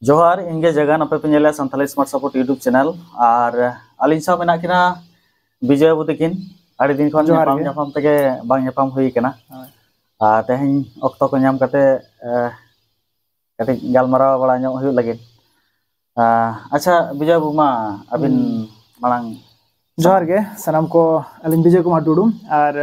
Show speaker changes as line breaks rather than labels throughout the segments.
जोहार इंगे जगह नपे पे नेला Santhali smart support YouTube channel और अलिन सा मेना किना विजय बाबू तकिन आड़ी दिन खन
जोहार गे।
ᱧᱟᱯᱟᱢ ᱛᱮᱜᱮ ᱵᱟᱝ ᱧᱟᱯᱟम ᱦᱩᱭ ᱠᱟᱱᱟ ᱟᱨ ᱛᱮᱦᱮᱧ ᱚᱠᱛᱚ ᱠᱚ ᱧᱟᱢ ᱠᱟᱛᱮ ᱠᱟᱹᱴᱤᱡ ᱜᱟᱞᱢᱟᱨᱟᱣ ᱵᱟᱲᱟ ᱧᱚᱜ ᱦᱩᱭᱩᱜ ᱞᱟᱹᱜᱤᱫ अच्छा विजय बाबू मा अबिन मांग
जोहार गे सनाम को अलिन विजय कुमार टुडू और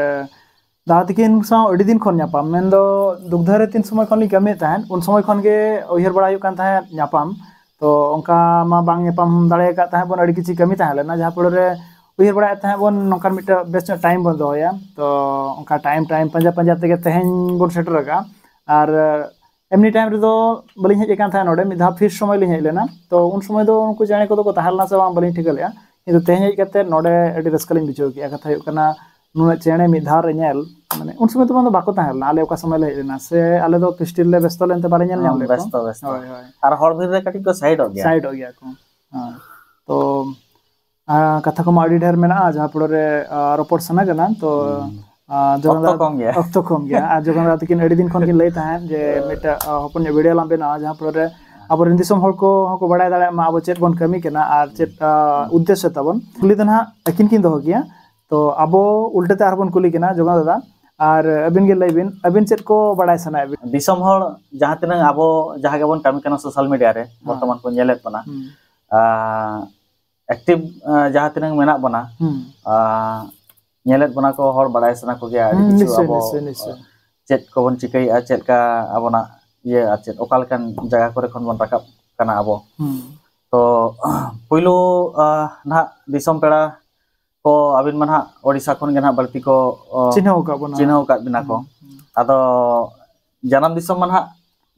दादा तकिन साव अड़ी दिन खन ᱧᱟᱯᱟम मेन दो दुगधारे तीन समय खन ली कमे तहन उन समय खन गे उयहर बड़ा हुयुग कान तहन ᱧᱟᱯᱟम तो उनका मा बांग ᱧᱟᱯᱟम दाड़े का तहन बन अड़ी किछि कमी तहन लेना जहां पर रे उयहर बड़ा तहन बन नोकर मिटा बेस्ट टाइम बन दोया तो उनका टाइम पंजा पंजा तेगे तहन बन सेटर का और एमनी टाइम रे दो बलिन हेज कान तहन नोडे मिधा फिर समय लिन हेज लेना तो उन समय दो उनको जाने को तहलना से बांग बलिन ठिकलेया किंतु तहन हेज कते नोडे अड़ी रस्कलिन बिचो की कथा हुयुग कना नुना चेणे मिधा रे नेल माने उन समय तो बाको तहलना आले ओका समय ले हेजना से आले दो पिस्टिल ले व्यस्त लेनते बारे नेल ᱧᱟᱢ ले
व्यस्त व्यस्त और हर भीर रे कटिक को साइड हो गया
को तो कथा को माडी ढेर मेना जहां पड़े रोपड़ सना गना तो
ऑक्तो
कम गया आ जगन तकिन अड़ी दिन खन किन लई तहन जे मिटा हपन वीडियो लाम बेना जहां पड़े अब दिसम हर को बड़ाय दाड़े मा अब चेत बन कमी केना आर चेत उद्देश्य तबन कुली दना अकिन किन दो गया तो अब उल्टेते आरबन कुली केना जगन दादा और अबिन गे लईबिन अबिन चेत को बड़ाय सना
दिसम हर जहां तिना अब जहां गेबन कमी केना सोशल मीडिया रे वर्तमान को नेलेत बना एक्टिव जहां तिना मेना बना नेलेत बना को हर बड़ाय सना को गया अब चेत को बन चिकई चेत का अबना ये चेत ओकालकन जगह करे खन बन राकब कना अब तो पुइलो ना दिसम पेड़ा को अबिन मन हा ओडिसा खन गे ना बलती को
चिन्हौ का
बिना को आदो जन्म दिसम मन हा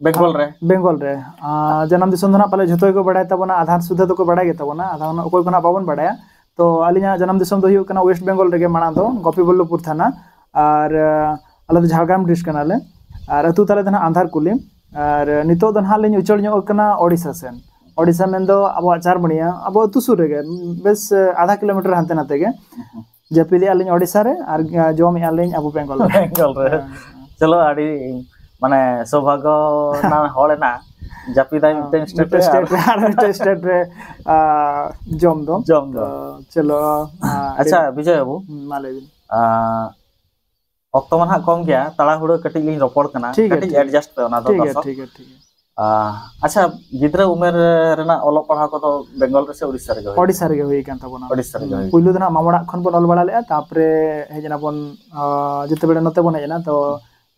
बेंगल रे जन्म दिसम दना पाले जतो को बड़ाय तबना आधार सुधा तो को बड़ाय गे तबना आधा ओकोय कोना बाबन बड़ाया तो अलिना जन्म दिसम दो हुयुग कना वेस्ट बेंगल रे माना दो गोपीबल्लभपुर थाना और आले दो झारग्राम डिस्ट्रिक्ट कनाले और अतु ताले दना आंधार कुली और नितो दना लिन उचल ᱧᱚᱜ कना ओडिसा सेन ओडिसा मेन दो अब चारबणिया अब अतु सुर रे बस आधा किलोमीटर हांते नाते गे जपिदे आलिन ओडिसा रे और जॉम आलिन अब बेंगल रे चलो आडी माने सौभाग्य ना होले ना जापिदाय मिटन
स्टेट रे जॉम दो चलो
अच्छा विजय बाबू
मालेबिन
ऑक्टो मन हा कम गया तड़ा हुड़ो कटिक लिन रोपड़ कना कटिक एडजस्ट पे ओना दो
ठीक है
अच्छा गिद्रा उमेर रेना ओलो पढ़ा को तो बेंगल रे से
ओडिसा रे होई कान तबना
ओडिसा रे
पुइलु दना मामड़ा खन बन ओल बड़ा ले तापरे हेजना बन जते बेडे नते बन हेजना तो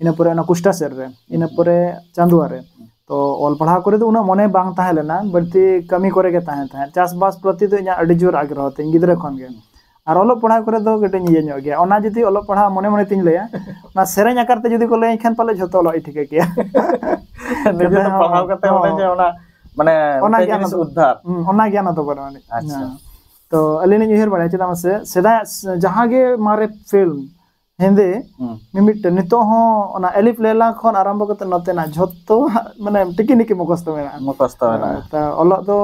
इना परे ना कुष्टा सेर रे इना परे चांदुआ रे तो ओल पढ़ा करे तो उना मने बांग ताहे लेना बल्ती कमी करे के ताहे चास बास प्रति तो इना अडी जोर आग्रह ते गिद्रा खन गे और ओलो पढ़ा करे दो गटे निये ᱧᱚᱜ गया ओना जदी ओलो पढ़ा मने मने तिन लेया ना सेरेñ आकार ते जदी को लई खान पाले झतो ओलो ठीक गया
निजे तो पढ़ाव करते ओने जे ओना माने ओना ज्ञान उद्धार
ओना ज्ञान तो बन अच्छा तो अलिने उहर बड़ा चदा से सेदा जहां गे मारे फिल्म हिंदी मिमिट नितो हो ओना एलिफ लेला खन आरंभ करते नते ना झतो माने टिकिनिकी मुखस्त मेना ता ओलो दो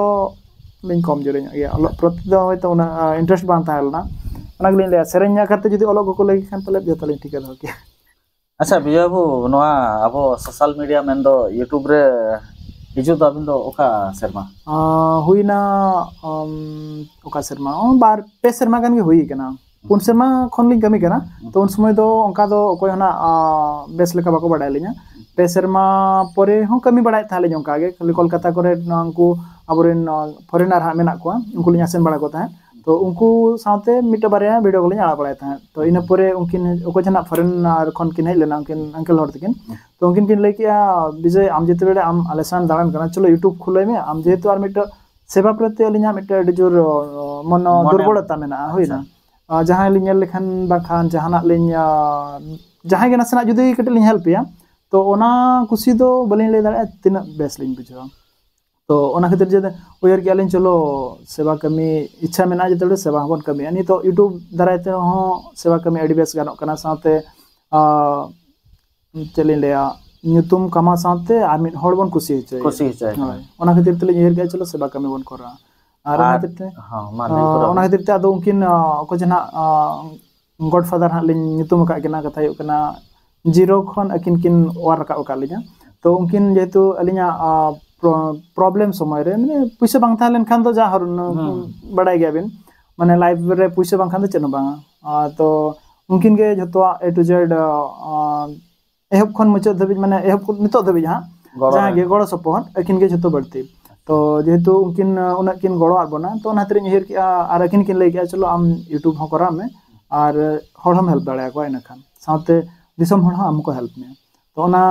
लिंग कम जोरे गया ओलो प्रति दो होयतो उना इंटरेस्ट बांग ताहलना ओना गलिन ले सेरेñ करते जदी ओलो को लगी खान पले जतो लिंग ठीक दो के
अच्छा विजय बाबू नोआ अब सोशल मीडिया मेन दो यूट्यूब रे हिजु दो अबिन दो ओका शर्मा
हुइना ओका शर्मा बार पे शर्मा गन गे हुई कना पुन शर्मा खन लिंग कमी कना तो उन समय दो ओका दो ओकोय हना बेस लेका बाको बडाय लिना पे शर्मा परे हो कमी बडाय थाले जोंका गे खाली कोलकाता करे नंकु अबरेन फॉरेनर हा मेना को उनको लिया सेन बड़ा को था तो उनको साथे मिटा बारे वीडियो को लिया बड़ा था तो इन परे उनकिन ओको जना फॉरेनर खन किन हे लेना उनकिन अंकल हर तकिन तो उनकिन किन लेकिया विजय आम जेते बेले आम आलेसान दाड़न कना चलो यूट्यूब खुले में आम जेतु आर मिटा सेवा प्रति अलिया मिटा जोर मन दुर्बलता मेना होइना जहां लिन नेल लेखन बाखान जहाना लिन जहां गे नसना जुदी कटे लिन हेल्प या तो ओना खुशी दो बलिन ले दाड़ा तिना बेस लिन बुझा तो ओना खातिर जे उयर के आलिन चलो सेवा कमी इच्छा मेना जते सेवा हबन कमी अनि तो यूट्यूब दारायते हो सेवा कमी अडी बेस गानो कना साथे चलिन लेया nyutum kama साथे आर मिट हड़ बन खुशी होय ओना खातिर तले उयर के चलो सेवा कमी बन करा आर ओना खातिर ते आदो उनकिन को जना गॉडफादर हा लिन nyutum का केना कथा हुय कना जीरो खन अकिन किन वार रका का लिजा तो उनकिन जेतु अलिया प्रॉब्लम समय रे माने पैसा बांग थालेन खान तो जा हर बड़ाई गया बिन माने लाइफ रे पैसा बांग खान तो चेनो बांगा तो उनकिन के जतवा ए टू जेड एहब खन मुचाद धबी माने एहब नितो धबी जहां गे गड़ो सपोर्ट अकिन के जतो बढ़ती तो जेहेतु उनकिन उना किन गड़ो आबोना तो नातरे निहिर कि आर अकिन किन लई कि चलो आम यूट्यूब हो करा में और हर हम हेल्प दाड़ा को इना खान साथे दिसम हर हमको हेल्प में तो ओना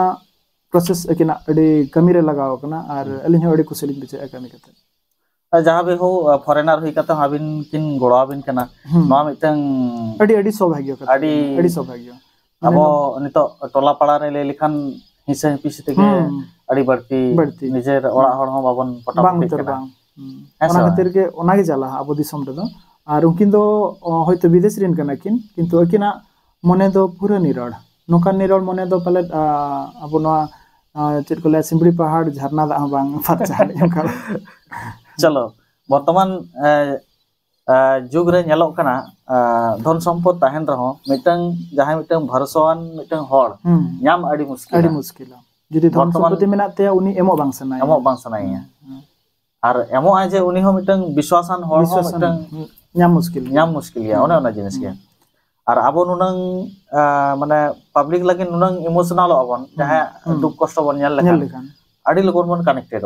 प्रोसेस अकिना अडी कमी रे लगाव कना और अलिन अडी कुशली बिचे कमी कते
जहां बे हो फॉरेनर हुई कते हाबिन किन गड़ाबिन कना मा मिटंग
अडी सौभाग्य कते अडी सौभाग्य
अबो नितो टोला पाड़ा रे ले लिखान हिसे हिपिस तेगे अडी बढ़ती निजेर ओड़ा हर हो बाबन पटापटी कना
ओना खातिर के ओना गे जाला अबो दिसम रे दो और उनकिन दो होयतो विदेश रिन कना किंतु अकिना मने दो पूरा निरड़ नोकान निरड़ मने दो पले अबो नवा चेत को ले सिमड़ी पहाड़ झरना दा बांग फरचा
चलो वर्तमान जुग रे नेलोक कना धन सम्पद ताहेन रहो मिटंग जहां मिटंग भरोसावान मिटंग हड़ नाम अडी मुश्किल
जुदी धन सम्पत्ति मेना ते उनी एमो बांग सनाया
और एमो आय जे उनी हो मिटंग विश्वासान हड़ हो मिटंग
नाम मुश्किल
या ओने ओना जिनिस के और आबो नुनंग माने पब्लिक लगिन नुनंग इमोशनल अबन जहां दुख कष्ट बन नेल लेखान अडी लोगन बन कनेक्टेड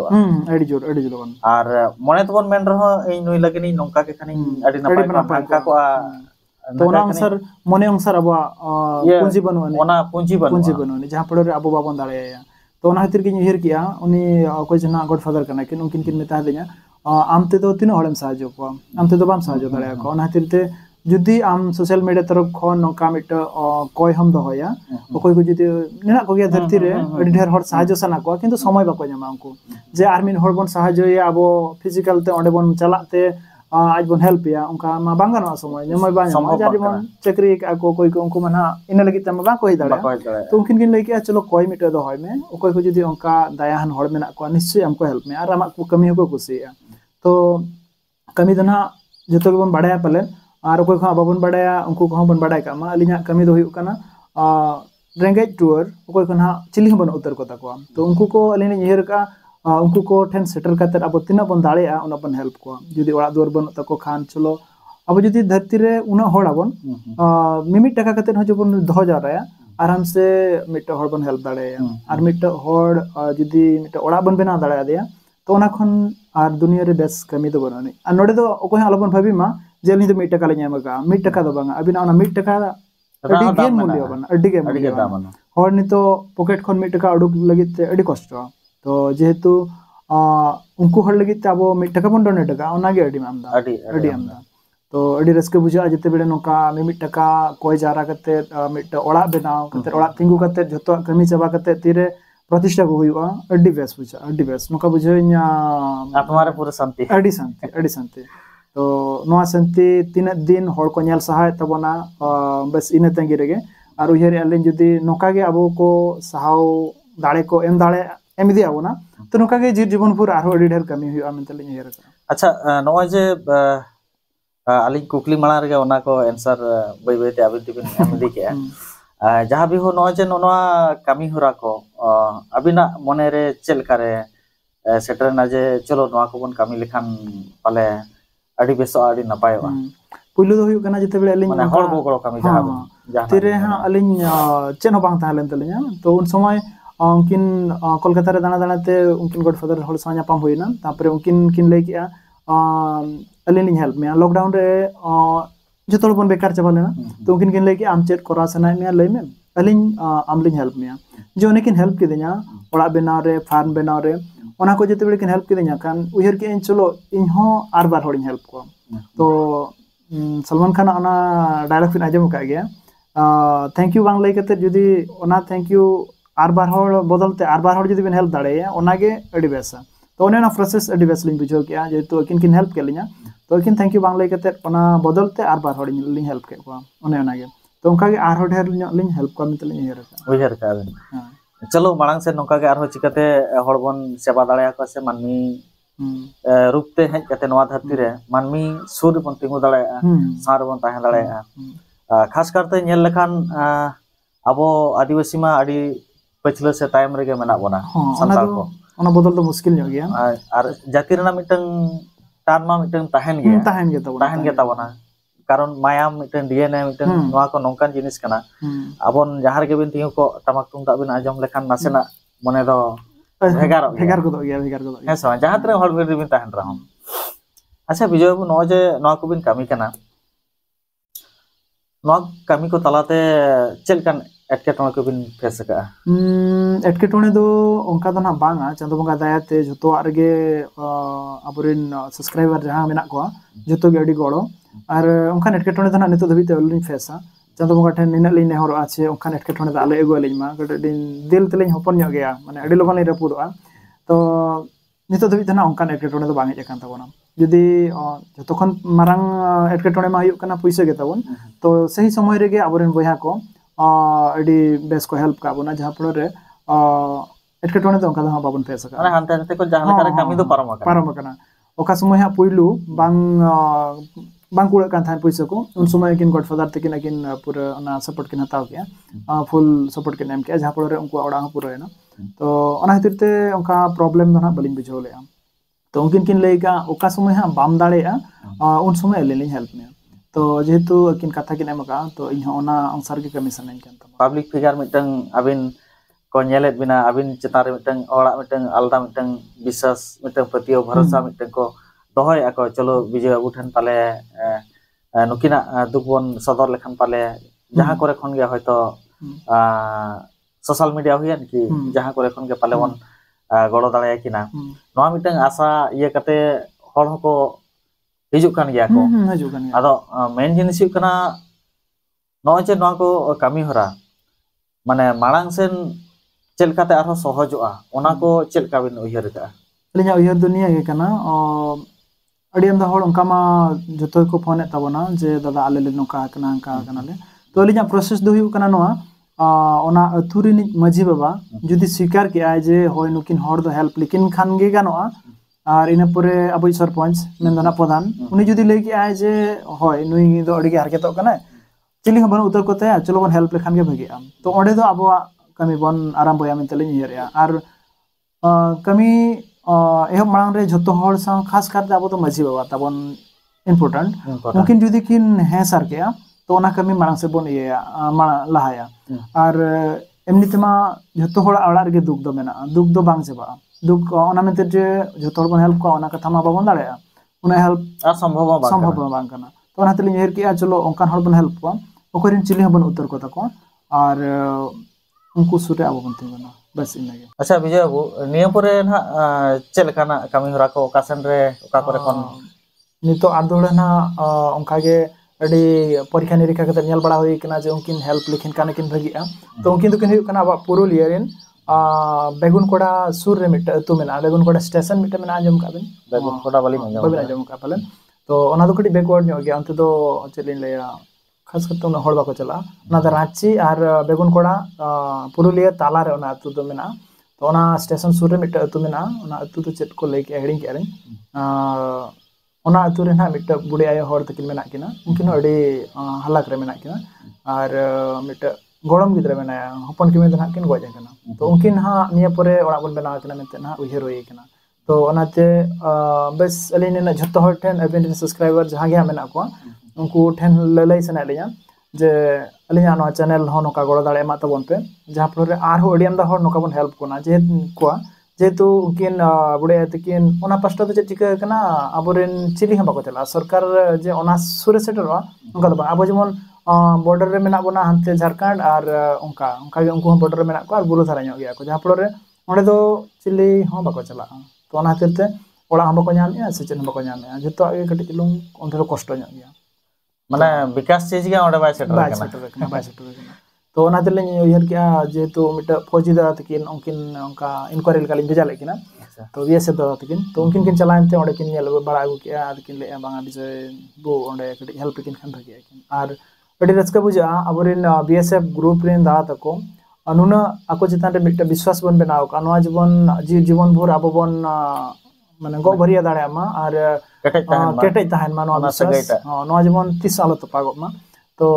अडी जोर बन
और मने तो बन मेन रहो ए नुई लगिनी नोंका के खानी अडी नपाय को
तो ओना अनुसार मने अनुसार अब पूंजी बनवानी
ओना पूंजी
बनवानी जहां पड़े अब बाबन दाड़ेया तो ओना खातिर के हिर किया उनी कोई जना गॉडफादर कना किन उनकिन किन मेता देया आमते तो तीन हड़म साहाय्य को आमते तो बाम साहाय्य दाड़े को ओना खातिर ते जुदी आम सोशल मीडिया तरफ खन नोका मिट कोय हम दहोया कोई को जुदी नेना को गया धरती रे अडी ढेर हर साहाय्य सना को किंतु समय बाको ᱧᱟᱢᱟ उनको जे आर्मिन हर बन साहाय्य अब फिजिकल ते ओंडे बन चलाते आज बन हेल्प या उनका मा बांगानो समय नेमय बा ᱧᱟᱢᱟ जारी बन चक्री को कोई को उनको मना इन लगी तम बा कोई दाड़ा तो उनकिन किन लई के चलो कोई मिट दहोय में कोई को जुदी उनका दयाहन हर मेना को निश्चय हमको हेल्प में और आमा को कमी को खुशिया तो कमी दना जतो बन बाड़ाया पले और कोई खा बाबन बाड़ाया उनको को बन बाड़ाय का मा अलिना कमी दो हुयु कना रेंगेज टूर कोई कना चिली बन उतर को तको तो उनको को अलिना यहर का उनको को ठेन सेटल करते अब तिना बन दाड़ेया उना बन हेल्प को जुदी ओड़ा दुआर बन तको खान चलो अब जुदी धरती रे उना होड़ा बन मिमिट टका कते हो जबन दहो जा रहा आराम से मिट होड़ बन हेल्प दाड़ेया और मिट होड़ जुदी मिट ओड़ा बन बेना दाड़ेया दिया तो ओना खन और दुनिया रे बेस कमी दो बननी और नोडे दो ओको आलोबन भाबी मा जेल नि दो मिट टका ले ᱧᱟᱢगा मिट टका दो बांगा अबिना ओना मिट टका अडी गेन मूल्य बन अडी के दाम होड़ नि तो पॉकेट खन मिट टका उडुक लगित ते अडी कष्ट तो जेहेतु उनको हड़ लगित ते अब मिट टका बन डोनेट टका ओना गे अडी आमदा तो अडी रस्के बुझा जते बेले नोका मिट टका कोई जारा कते मिट ओड़ा बनाव कते ओड़ा तिंगु कते जतो कमी चाबा कते तीरे प्रतिष्ठा को हुआ अड्डी बेस बुझा अड्डी बेस नोका बुझेኛ
आत्मारे पूरा शांति
अड्डी शांति तो नोआ शांति तीन दिन हड़ को नेल सहाय तबना बस इने तंगी रेगे और उहर अलिन जुदी नोका गे अबो को सहाव दाड़े को एम दाड़े एम दिया बोना तो नोका गे जीवन भर आरो अड्डी ढेर कमी हुआ मेनते लिन हेर
अच्छा नोय जे अलिन कुकली माला रेगे ओना को आंसर बई बई ते अबिन तिबिन एम दी के जहाँ भी हो नोय जे नोआ कमी हुरा को अबिना मने रे चेल करे सेटर ना जे चलो नोआ को बन कमी लिखान पाले अडी बेसो अडी नपायवा
पुइलो दो हुयु कना जते बेले अलिन
माने हड़ को गड़ो कमी जहां
तिरे हां अलिन चेन हो बांग ताहलेन तलिया तो उन समय उनकिन कोलकाता रे दाना दाना ते उनकिन गॉडफादर हड़ साया पाम होइना तापरे उनकिन किन लई किया अलिन लिन हेल्प में लॉकडाउन रे जतो बन बेकार चाबा लेना तो उनकिन किन लई कि आम चेट करा सनाय में लई में अलिन आमलिन हेल्प में जो उनकिन हेल्प किदिया ओड़ा बनाव रे फार्म बनाव रे ओना को जते बेले किन हेल्प किदिया कान उहर के इन चलो इन हो आर बार होड़िन हेल्प को तो सलमान खान ओना डायलॉग फिन आजम का गया थैंक यू बांग लई कते जुदी ओना थैंक यू आर बार होड़ बदलते आर बार होड़ जुदी बिन हेल्प दाड़ेया ओना गे अडी बेसा तो ओना प्रोसेस अडी बेस लिन बुझो किया जेतु किन किन हेल्प केलिया तो किन थैंक यू बांग लई कते ओना बदलते आर बार होड़ लिन हेल्प के को ओना गे तो उनका के आर होड़ ढेर लिन हेल्प को मितल लिन
उहर का चलो मांग से नौका के आरो चिकाते हड़बन सेवा दाड़िया को से मानमी रूपते हेज कते नवा धरती रे मानमी सुर बन तिंगु दाड़िया सार बन ताहे दाड़िया खास करते नेल लखान अबो आदिवासी मा अडी पछले से टाइम रे के मेना बना संताल को
ona bodol do muskil nyok gaya
ar jati rena mitang tan ma mitang tahen gaya
tahen ge
tabona karon mayam mitang DNA mitang noa ko nongkan jinis kana abon jahar ge bin tingu ko tamak tungdak bin ajom lekan nasena mone do
bhegar ko do gaya
heso jahat re hol bin tahen rahom acha Bijoy babu no je noa ko bin kami kana noa kami ko talate chel kan एटकेटोने को बिन face का
एटकेटोने दो उनका तो ना बांगा चंदो बंगा दाया ते जुतो आरगे अबोरिन subscriber जहां मेना को जुतो गे अडी गड़ो और उनका एटकेटोने तो ना नितो धबी ते अलिन फेसा चंदो बंगा ठेन निना लिन नेहरो आछे उनका एटकेटोने दा आले एगो अलिन मा गड दिन दिल तलिन हपन ᱧᱚᱜ गया माने अडी लोगन ले रपुदोआ तो नितो धबी तो ना उनका एटकेटोने दो बांगे जकान ताबोना जदि जतो खन मारांग एटकेटोने मा हुयुक कना पैसा गे ताबोन तो सही समय रेगे अबोरिन बयहा को अडी बेस को हेल्प का बोना जहां पर एटकेटोने तो उनका बाबन फेस का
माने हानते हानते को जहां लेका कमी दो
पारम kana ओका समय हा पुइलु बांग कुड़ा कान थान पैसा को उन समय किन गॉडफादर तकिन अकिन पूरा ना सपोर्ट किन हताव किया फुल सपोर्ट किन एम किया जहां पर उनको ओड़ा पूरा है ना तो ओना हितरते उनका प्रॉब्लम दो ना बलिन बुझो ले तो उनकिन किन लेगा ओका समय हा बाम दाड़े उन समय ले लिन हेल्प में तो जेहेतु अकिन कथा किन एमका तो इन होना अंसार के कमीशन इन kan
पब्लिक फिगर मिटंग अबिन को नेलेत बिना अबिन चेतान रे मिटंग ओड़ा मिटंग आलदा मिटंग विश्वास मिटंग पतियो भरोसा मिटंग को दोहय ako चलो Bijoy babu ठन पाले नुकिना दुबन सदर लेखन पाले जहां करे खन गे होयतो सोशल मीडिया हुयन कि जहां करे खन गे पाले वन गड़ो दाड़े किना नोआ मिटंग आशा ये कते हर हको हिजुक kan gaya ko ado main jinis huk kana no je no ko kami hora mane marang sen chel kate arho sohojoa ona ko chel ka bin uyhar ka
linya uyhar dunia ge kana adi amda hor onka ma joto ko phone et tabona je dada ale le noka kana le to linya process do huk kana noa ona athuri ni maji baba judi swikar ki ay je hoy nukin hor do help lekin khan ge ganoa और इन पुरे अबई सरपंच मेंदना प्रधान उनी जुदी लई कि आय जे होय नुई दो अडी के हरकत कना चिली हबन उत्तर कोते चलो बन हेल्प लेखान गे भगिया तो ओडे दो अबवा कमी बन आराम बया में तलिन हिरिया और कमी एह मांग रे जतो हर सा खास करते अब तो मजी बाबा तबन इंपोर्टेंट मुमकिन जुदी किन है सर के तो ओना कमी मांग से बन ये लहाया और एमनी तमा जतो हर अड़ा रे दुख दो मेना दुख दो बांग सेबा दुख ओना मेते जे जतो बन हेल्प को ओना कथा मा बाबन दाड़े उना हेल्प
असंभव
बांग कना तो ओना तलिन हेर किया चलो ओंकान हर बन हेल्प को ओकरिन चिली हबन उत्तर को तको और उनको सुरे अब बन तिंगना बस इनगे
अच्छा Bijoy babu नियम परे ना चेल काना कमी हरा को ओकासन रे ओका करे कोन
नितो आदोड़े ना ओंका गे अडी परीक्षा निरीक्षा कते नेल बड़ा होई कना जे उनकिन हेल्प लिखिन काना किन भगिया तो उनकिन तो किन हुई कना पुरुलिया रेन बेगुन कोड़ा सुर रे मिट अतु मेना बेगुन कोड़ा स्टेशन मिट मेना आंजम का बिन
बेगुन कोड़ा वाली
आंजम का पालन तो ओना दो कटी बैकवर्ड ᱧᱚᱜ गया अंत दो चलिन लेया खास करते उन हड़ बाको चला ना द रांची और बेगुन कोड़ा पुरुलिया ताला रे ओना अतु दो मेना तो ओना स्टेशन सुर रे मिट अतु मेना ओना अतु तो चेत को ले के हेडिंग के रिन ओना अतु रे ना मिट बुडी आयो हड़ तकिन मेना किना उनकिन अडी हलाक रे मेना किना और मिट गोड़म गिद्रे मेना हपन किमे दना किन गोज कना तो उनकिन हा निया परे ओड़ा बन बेना कना मेते ना उहिर होई कना तो ओनाते बस अलिन ने झतो हर ठेन अबिन सब्सक्राइबर जहां गे मेना को उनको ठेन ललई सना लिया जे अलिया नो चैनल हो नोका गोड़ दाड़े मा तबन पे जहां पर आर हो अडियम दा हर नोका बन हेल्प कोना जे को जेतु उनकिन बुड़े तकिन ओना पास्टा तो चिका कना अबोरेन चिली हम बाको चला सरकार जे ओना सुरे सेटरवा उनका दबा अब जेमन बॉर्डर रे मेना बना हंते झारखंड और उनका गे उनको बॉर्डर रे मेना को और बुरु धारा ᱧᱚᱜ गया को जहां पर रे ओंडे दो चिली हो बाको चला तो ओना हतेते ओड़ा हम बाको ᱧᱟᱢᱮᱟ से चेन बाको ᱧᱟᱢᱮᱟ जतो आगे कटि चलुंग ओंडे रो कष्ट ᱧᱚᱜ गया
माने विकास चीज गे ओंडे बाय सेटर
कना तो ओना तेले उयहर किया जेतु मिट फौजी दा तकिन उनकिन उनका इंक्वायरी काली भेजा लेकिन तो बीएसएफ दा तकिन तो उनकिन किन चलानते ओंडे किन नेल बड़ा आगु किया तकिन ले बांगा Bijoy बो ओंडे कटि हेल्प किन खान भगिया किन और अडी रस्का बुझा अबोरिन बीएसएफ ग्रुप रेन दा तको अनुना ako चितान रे मिट विश्वास बन बनाव का नवा जीवन जीवन भर अब बन माने गो भरिया दाड़े मा और केटे तहन मा नवा विश्वास नवा जीवन 30 साल तो पागो मा तो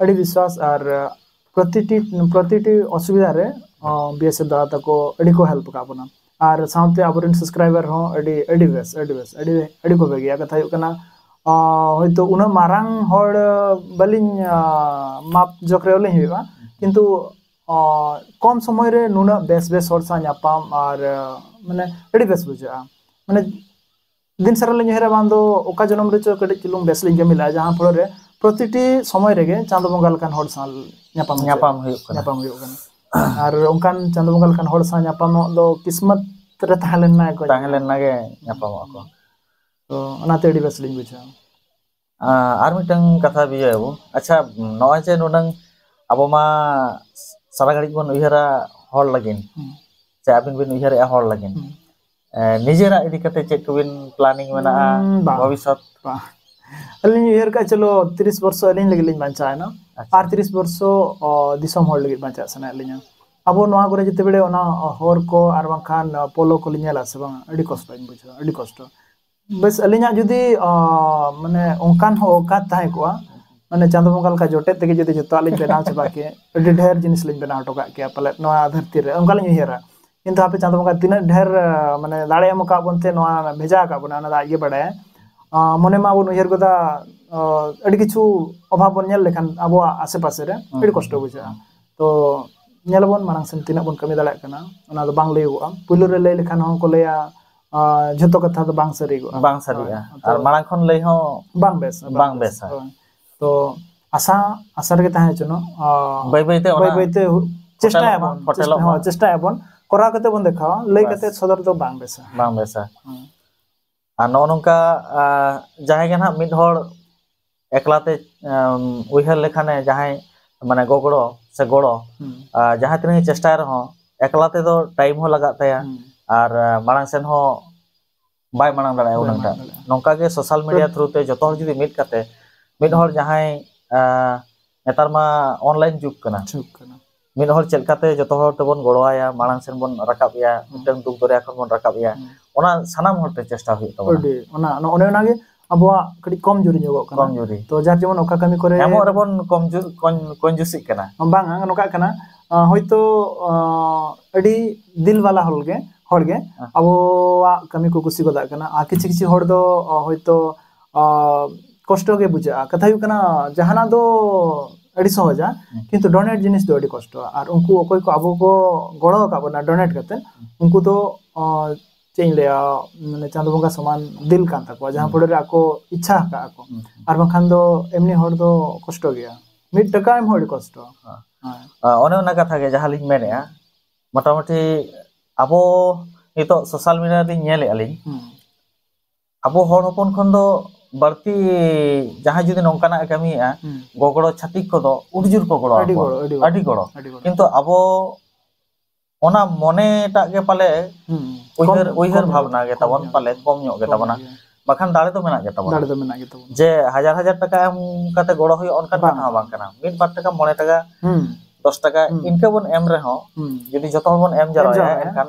अडी विश्वास और प्रतिटी असुविधा रे बीएसएफ दा तको अडी को हेल्प का बना ar saunte aburen subscriber ho adi bes adi ko begi kata yuk kana hoito una marang hor balin map jokre olin hiwa kintu kom somoy re nuna bes hor sa nyapam ar mane adi bes buja mane दिन सारा लिंग हेरा बांधो ओका जनम रे चो कटे चुलुम base लिंग मिला जहां फलो रे प्रतिटी समय रेगे चांदो बंगाल कान हर साल ᱧᱟᱯᱟᱢ हुᱭᱩᱜ ᱠᱟᱱᱟ ᱟᱨ ᱚᱱᱠᱟᱱ ᱪᱟᱸᱫᱳ ᱵᱚᱸᱜᱟ ᱞᱮᱠᱟᱱ ᱦᱚᱲ ᱥᱟᱶ ᱧᱟᱯᱟᱢᱚᱜ ᱫᱚ ᱠᱤᱥᱢᱚᱛ ᱨᱮ ᱛᱟᱦᱮᱸ ᱞᱮᱱᱟ ᱜᱮ
ᱧᱟᱯᱟᱢᱚᱜ ᱟᱠᱚ
ᱛᱚ ᱚᱱᱟᱛᱮ ᱟᱹᱰᱤ ᱵᱮᱥ ᱞᱤᱧ ᱵᱩᱡᱷᱟᱹᱣᱟ
ᱟᱨ ᱢᱤᱫᱴᱟᱝ ᱠᱟᱛᱷᱟ ᱵᱤᱡᱚᱭ ᱵᱟᱵᱩ ᱟᱪᱪᱷᱟ ᱱᱚᱜᱼᱚᱭ ᱡᱮ ᱱᱩᱱᱟᱹᱝ ᱟᱵᱚ ᱢᱟ ᱥᱟᱨᱟ ᱜᱷᱟᱹᱲᱤᱡ ᱵᱚᱱ ᱩᱭᱦᱟᱹᱨᱟ ᱦᱚᱲ ᱞᱟᱹᱜᱤᱫ ᱥᱮ ᱟᱵᱤᱱ ᱵᱤᱱ ᱩᱭᱦᱟᱹᱨᱮᱜᱼᱟ ᱦᱚᱲ ᱞᱟᱹᱜᱤᱫ निजेरा इदी कते चेक कुबिन प्लानिंग मेना भविष्य
अलिन उयहर का चलो 30 वर्ष अलिन लगे लिन बांचा है ना आर 30 वर्ष दिसम हॉल लगे बांचा सना अलिन अबो नोआ करे जते बेडे ओना हॉर को आर बांखान पोलो को लिनेला से बांग अडी कष्ट इन बुझा अडी कष्ट बस अलिन जुदी माने ओंकान हो का ताहे को माने चांदो बंगाल का जोटे तके जदी जतो अलिन बेनाव चबा के अडी ढेर जिनिस लिन बेनाव टोका के पले नोआ धरती रे ओंका लिन उयहरा किंतु आपे चांदो बंगा तीना ढेर माने दाड़े एम का बनते नोआ भेजा का बना ना ये बड़े मने मा बन उयहर गोदा अडी किछु अभाव बन नेल लेखान अबो आसे पासे रे अडी कष्ट बुझा तो नेल बन मानang sen tina बन कमी दाड़ा kana ओना दो बांग लैगोआ पुइलो रे लै लेखान हो को लैया जतो कथा दो बांग सरीगोआ
आर मानang खन लै हो बांग बेस
तो आशा रे ताहे चनो
बाय बायते
चेष्टा बन करा कते बन देखा लई कते सदर तो बांग बेसा
आ नो नोंका जहाय गन हा मिड हर एकलाते उयहर लेखाने जहाय माने गोगड़ो से गड़ो जहां तिने चेष्टा रहो एकलाते दो टाइम हो लगा तया आर मांग सेन हो बाय मांग दाड़ा उनंटा नोंका के सोशल मीडिया थ्रू ते जतो हर जुदी मिड कते मिड हर जहाय नेतार मा ऑनलाइन जुग कना मिड हर चलकाते जतो हर तबन गड़ोया मांग सेन बन रकाब या मिटन दुख दरिया खन बन रकाब या ओना सनाम हरते चेष्टा हुई तो
ओना ओने ओनागे अबवा कड़ी कम जुरी जोगो कना
कम जुरी
तो जार जेमन ओका कमी करे
एमो रेबन कम जुर कंजूसी कना
बांगा नोका कना होयतो अडी दिल वाला होड़गे अबवा कमी को कुसी गोदा कना आ किछि किछि होड़ दो होयतो कष्ट गे बुझा कथा हु कना जहाना दो अडी सहजा किंतु डोनेट जिनिस दो अडी कष्ट आर उनको ओकोय को अबो को गड़ो का बना डोनेट करते उनको तो चेंज ले माने चांदो बंगा समान दिल कान तको जहां पड़े आको इच्छा का आको आर बखान दो एमनी होड़ दो कष्ट गया मिड टका एम होड़ कष्ट
ओने ओना कथा गे जहां लिन मेनेया मोटामोटी अबो नितो सोशल मीडिया रे नेले अलिन अबो होड़ होपन खन दो बढ़ती जहां जुदी नोंकाना कमिया गोगड़ो छातिक को दो उडजुर को गड़ो अडी गड़ो किंतु अबो ओना मने टा के पाले उयहर भावना गे तबन पाले कम ᱧᱚᱜ गे तबना बखान दाड़े तो मेना गे तबन जे हजार टका एम कते गड़ो हुई ओनका कथा बांग कना मिड बार टका 9 टका 10 टका इनके बन एम रे हो जदी जतो बन एम जराया एनखान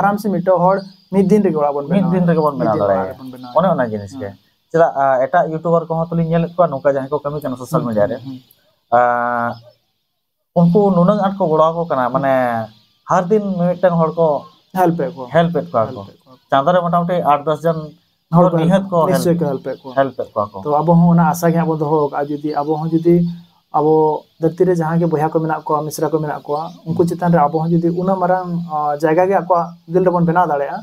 आराम से मिटो होड़ मिड दिन रे गड़ा बन
बना दाड़ाया ओने ओना जिनिस के चला एटा यूट्यूबर को तो लिन को नोका जहां को कमी कना सोशल मीडिया रे उनको नुनंग आट को गड़ा को कना माने हर दिन मिटन हड़ को हेल्प को चांदा रे मोटामोटी 8-10 जन हड़ निहत को हेल्प को
तो अब हो ना आशा के अब दो जुदी अब हो जुदी अब धरती रे जहां के बया को मेना को मिश्रा को मेना को उनको चितान रे अब हो जुदी उना मारांग जायगा के आपको दिल रे बन बना दाड़या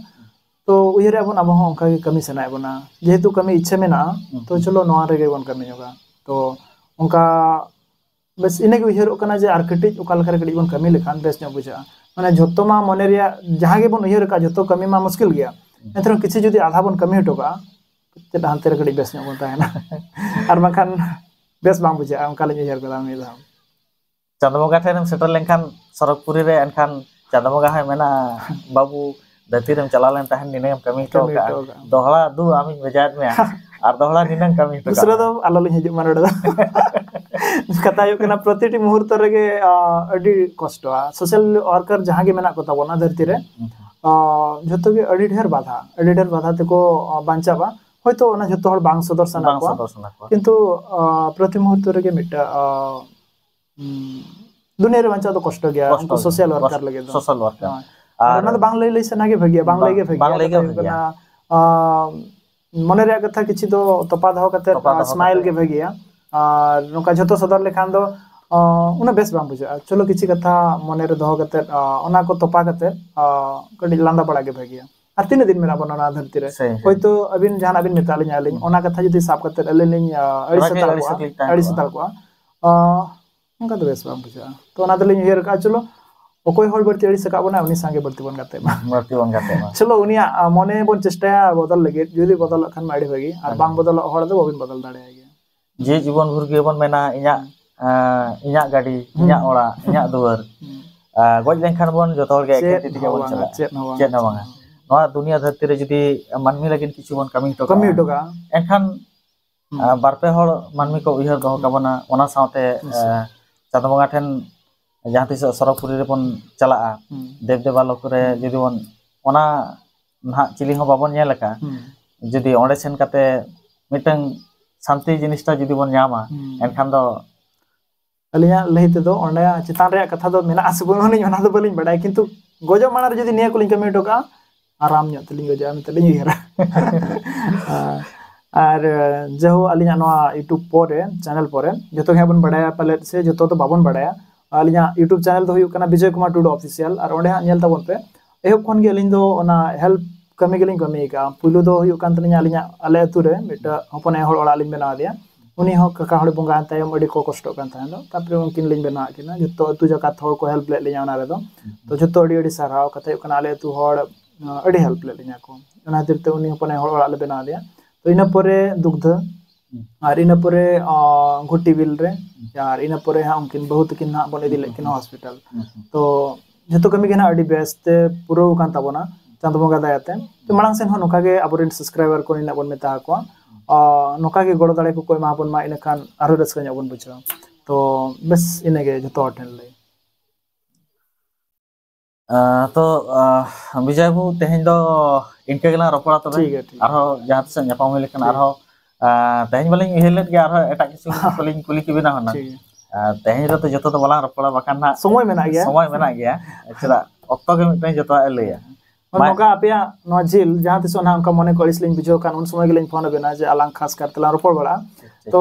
तो उयहर अब हो उनका के कमी सनाय बना जेहेतु कमी इच्छा मेना तो चलो नोआ रे गे बन कमी होगा तो उनका बस इने के उयहर कना जे आर कटिज ओका लखा रे कटिज बन कमी लेखान बेस न बुझा माने झोतो मा मने रिया जहां के बन उयहर का झोतो कमी मा मुश्किल गया एथरो किछि जुदी आधा बन कमी हटोगा ते हांते रे कटिज बेस न बन ताहेना आर बखान बेस बांग बुझा उनका ले उयहर कदा मी दा
चंद्रबंगा ठेन सेटल लेनखान सरकपुरी रे एनखान चंद्रबंगा है मेना बाबू दतीरम चलालेन ताहन निनेम कमी तो दोहला दु आमी बजात में आर दोहला निनंग कमी तो
दूसरा तो आलो लिन हिजु मानड़ कथा यो कना प्रतिटी मुहूर्त रेगे अडी कष्ट सोशल वर्कर जहां के मेना को तबना धरती रे जतो के अडी ढेर बाधा तको बांचाबा होयतो ओना जतो हर बांग सदर सना को किंतु प्रति मुहूर्त रेगे मिटा दुनिया रे बांचा तो कष्ट गया उनको सोशल वर्कर लगे
सोशल वर्कर
ᱟᱨ ᱚᱱᱟ ᱫᱚ ᱵᱟᱝ ᱞᱟᱹᱭ ᱥᱟᱱᱟ ᱜᱮ ᱵᱷᱟᱜᱤᱭᱟ, ᱵᱟᱝ ᱞᱟᱹᱭ ᱜᱮ ᱵᱷᱟᱜᱤᱭᱟ, ᱢᱚᱱᱮ ᱨᱮᱭᱟᱜ ᱠᱟᱛᱷᱟ ᱠᱤᱪᱷᱩ ᱫᱚ ᱛᱚᱯᱟ ᱫᱚᱦᱚ ᱠᱟᱛᱮ ᱥᱢᱟइल ᱜᱮ ᱵᱷᱟᱜᱤᱭᱟ, ᱟᱨ ᱱᱚᱝᱠᱟ ᱡᱷᱚᱛᱚ ᱥᱚᱫᱚᱨ ᱞᱮᱠᱷᱟन ᱫᱚ उन्हें बेस बांग बुझा चलो किसी कथा मने रे दोह कते ओना को तोपा कते कडी लांदा बड़ा गे भागिया और तीन दिन मेरा बना धरती रे होय तो अबिन जहां अबिन मेता लिन आलिन ओना कथा जदी साब कते अले लिन अड़ी सताल को उनका तो बेस बांग बुझा तो ओना दलिन हेर का चलो ओकोय होल बर्ती अड़ी सका बना उनी संगे बर्ती बन गाते मा चलो उनिया मने बन चेष्टा बदल लगे जदी बदल खान माड़ी भागी और बांग बदल होड़ दो बबिन बदल दाड़े
जे जीवन भर के बन मेना इया इया गाड़ी इया ओड़ा इया दुआर गज लेनखान बन जतो हर गे खेती दिगे बन चला चेत ना बांगा नोआ दुनिया धरती रे जदी मानमी लगिन किछु बन कमी टोका एनखान बारपे हर मानमी को उयहर दहो काबना ओना साथे चांदो बंगा ठेन जहां तिस सरपुरी रे बन चला देव देवालोक रे जदी बन ओना ना चिली हो बाबन नेलका जदी ओंडे सेन काते मिटंग शांति जिनिसटा जदी बन न्यामा एनखान दो अलिया लहिते दो ओंडे चितान रे कथा दो मेना असबोनी ओना दो बलिन बडाय किंतु गोजो माना रे जदी निया को लिन कमी टोका आराम न्य तलिन गोजा हम तलिन हेरा और जहो अलिया नोआ यूट्यूब पोरे चैनल पोरे जतो के बन बडाया पले से जतो तो बाबन बडाया अलिया यूट्यूब चैनल दो हुयु कना विजय कुमार टुडू ऑफिशियल और ओंडे नेल ताबन पे एहब खन गे अलिन दो ओना हेल्प कमी गेलिन कमी का पुलु दो हुयु कान तलिया अलिया अले अतु रे मिटा हपन ए होड़ ओड़ा लिन बना दिया उनी हो काका हड़ बंगा तायम अडी को कष्ट कान तायन दो तापरे उनकिन लिन बना किना जतो अतु जका थोड़ को हेल्प ले लिया ओना रे दो तो जतो अडी अडी साराव कते कना अले अतु होड़ अडी हेल्प ले लिया को ओना तिरते उनी हपन ए होड़ ओड़ा ले बना दिया तो इना परे दुग्ध और इना परे घुटी बिल रे यार इना परे हा उनकिन बहुत किन ना बन इदी लेकिन हॉस्पिटल तो जतो कमी गेना अडी बेस्ट पुरो कान ताबोना चांदो बंगा दायाते तो मांग सेन हो नोका गे अबोरेन सब्सक्राइबर को इना बन मेता को नोका गे गोड़ दाड़े को कोई मा बन मा इना खान आरो रसका nya बन बुझा तो बस इने गे जतो होटल ले तो विजय बु तेहेन दो इनके गेला रपड़ा तो आरो जहां से न्यापाम होय लेकिन आरो तेहेन बलिन हेलेट गे आरो एटा किछु कलिन कुली की बिना होना तेहेन तो जतो तो बला रपड़ा बकान ना समय मेना गया चला ऑक्टो के मिटन जतो लेया नोका आपया नो जिल जहां तिस ना हमका मने कलिस लिन बुझो कान उन समय गेलिन फोन बेना जे अलांग खास कर तला रपड़ बड़ा तो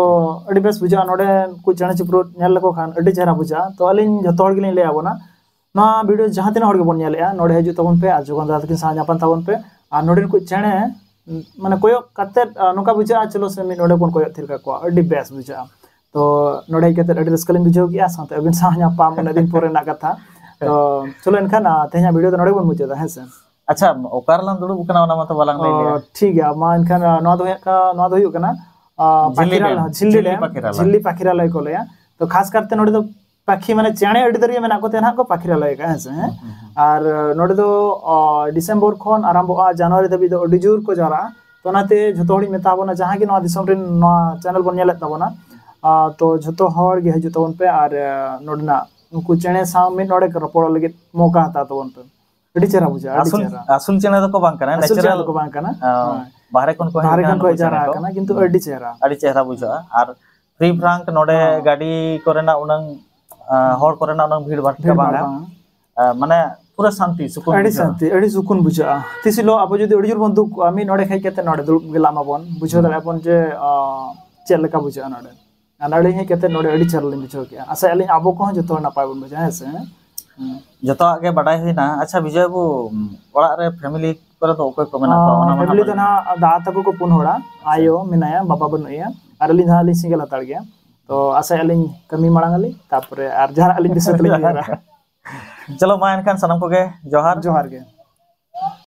अडी बेस बुझा नोडे कु चणे चिप्रो नेल लको खान अडी चेहरा बुझा तो अलिन जतो हड़ गेलिन ले आबोना ना वीडियो जहां तिना हड़ के बन नेलेया नोडे हजु तबन पे आजोगन दाद किन सान्या पन तबन पे आ नोडे कु चणे माने कोयो कते नोका बुझा चलो से मी नोडे कोन कोयो थिरका को अडी बेस बुझा तो नोडे कते अडी रस्कलिन बुझो किया साथे अबिन सान्या पाम न दिन पोरे ना कथा तो चलो इनखान तेहा वीडियो तो नोडे बन मुचा है से अच्छा ओकारलाम दुडु बुकना ओना मत बालांग ले ठीक है मा इनखान नो दो हुयु कना पाखिरा झिल्ली पाखिरा लय को लया तो खास करते नोडे तो पाखी माने चेणे अडी दरिया मेना को तेना को पाखिरा लय का है और नोडे दो डिसेंबर खन आरंभो जनवरी धबी दो अडी जोर को जारा तो नाते झतो हड़ी मेता बना जहां कि नो दिसम रे नो चैनल बन नेले तबना तो झतो हड़ गे हजु तबन पे और नोडना उनको चेणे सा में नोडे रपड़ लगे मौका हता तबन पे अडी चेहरा बुझा असूल चेहरा तो को बांग कना नेचुरल को बांग कना बाहरे कोन को जारा कना किंतु अडी चेहरा बुझा और फ्री फ्रांक नोडे गाड़ी कोरेना उनंग हर कोरेना उनंग भीड़ भाड़ बांगा माने पूरा शांति सुकुन बुझा तिसिलो अब जदी अडी जोर बंदूक आमी नोडे खाइ केते नोडे दुल गेलामा बन बुझो दले अपन जे चेलका बुझा नोडे अनाडी हे केते नोडे अडी चेरलिन बुझो के आशा अली आबो को जतो नापाय बन बुझा है से जतो आगे बडाय होइना अच्छा विजय बु ओड़ा रे फैमिली करे तो ओकोय को मेना तो फैमिली तो ना दा तको को पुन होड़ा आयो मेनाया बाबा बनुया और अली ना अली सिंगल हताड़ गया तो आशा अली कमी मांग अली तापरे आर जहां अली दिसतली चलो मा एनखान सनम को गे जोहार के